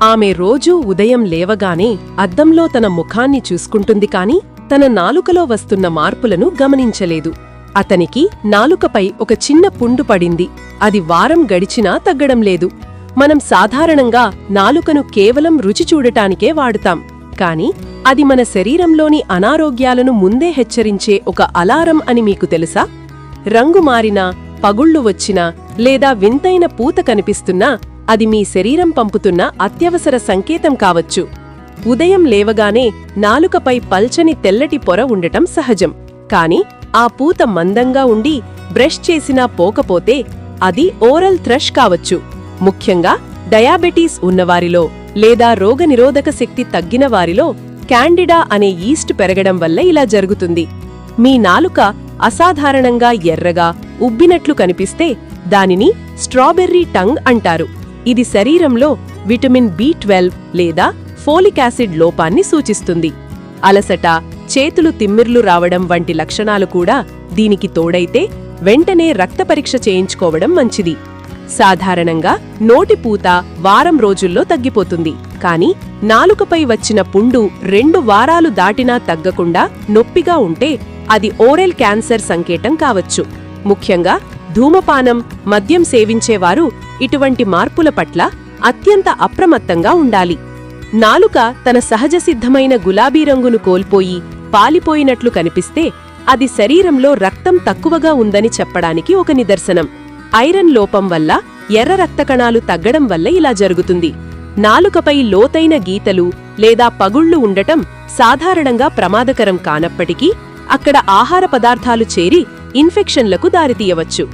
ఆమె రోజూ ఉదయం లేవగానే అద్దంలో తన ముఖాన్ని చూసుకుంటుంది కాని తన నాలుకలో వస్తున్న మార్పులను గమనించలేదు. అతనికి నాలుకపై ఒక చిన్న పుండు పడింది. అది వారం గడిచినా తగ్గడం లేదు. మనం సాధారణంగా నాలుకను కేవలం రుచి చూడటానికే వాడుతాం, కాని అది మన శరీరంలోని అనారోగ్యాలను ముందే హెచ్చరించే ఒక అలారం అని మీకు తెలుసా? రంగు మారినా, పగుళ్లు వచ్చినా లేదా వింతైన పూత కనిపిస్తున్నా అది మీ శరీరం పంపుతున్న అత్యవసర సంకేతం కావచ్చు. ఉదయం లేవగానే నాలుకపై పల్చని తెల్లటి పొర ఉండటం సహజం, కాని ఆ పూత మందంగా ఉండి బ్రష్ చేసినా పోకపోతే అది ఓరల్ థ్రష్ కావచ్చు. ముఖ్యంగా డయాబెటీస్ ఉన్నవారిలో లేదా రోగనిరోధక శక్తి తగ్గిన వారిలో క్యాండిడా అనే ఈస్ట్ పెరగడం వల్ల ఇలా జరుగుతుంది. మీ నాలుక అసాధారణంగా ఎర్రగా ఉబ్బినట్లు కనిపిస్తే దానిని స్ట్రాబెర్రీ టంగ్ అంటారు. ఇది శరీరంలో విటమిన్ B12 లేదా ఫోలిక్ యాసిడ్ లోపాన్ని సూచిస్తుంది. అలసట, చేతులు తిమ్మిర్లు రావడం వంటి లక్షణాలు కూడా దీనికి తోడైతే వెంటనే రక్త పరీక్ష చేయించుకోవడం మంచిది. సాధారణంగా నోటిపూత వారం రోజుల్లో తగ్గిపోతుంది, కాని నాలుకపై వచ్చిన పుండు 2 వారాలు దాటినా తగ్గకుండా నొప్పిగా ఉంటే అది ఓరల్ క్యాన్సర్ సంకేతం కావచ్చు. ముఖ్యంగా ధూమపానం, మద్యం సేవించేవారు ఇటువంటి మార్పుల పట్ల అత్యంత అప్రమత్తంగా ఉండాలి. నాలుక తన సహజసిద్ధమైన గులాబీ రంగును కోల్పోయి పాలిపోయినట్లు కనిపిస్తే అది శరీరంలో రక్తం తక్కువగా ఉందని చెప్పడానికి ఒక నిదర్శనం. ఐరన్ లోపం వల్ల ఎర్ర రక్తకణాలు తగ్గడం వల్ల ఇలా జరుగుతుంది. నాలుకపై లోతైన గీతలు లేదా పగుళ్లు ఉండటం సాధారణంగా ప్రమాదకరం కానప్పటికీ అక్కడ ఆహార పదార్థాలు చేరి ఇన్ఫెక్షన్లకు దారితీయవచ్చు.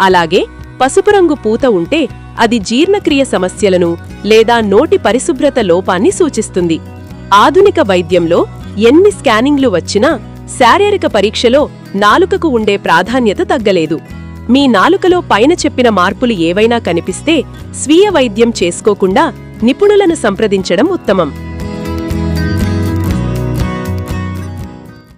అలాగే పసుపు రంగు పూత ఉంటే అది జీర్ణక్రియ సమస్యలను లేదా నోటి పరిశుభ్రత లోపాన్ని సూచిస్తుంది. ఆధునిక వైద్యంలో ఎన్ని స్కానింగ్లు వచ్చినా శారీరక పరీక్షలో నాలుకకు ఉండే ప్రాధాన్యత తగ్గలేదు. మీ నాలుకలో పైన చెప్పిన మార్పులు ఏవైనా కనిపిస్తే స్వీయ వైద్యం చేసుకోకుండా నిపుణులను సంప్రదించడం ఉత్తమం.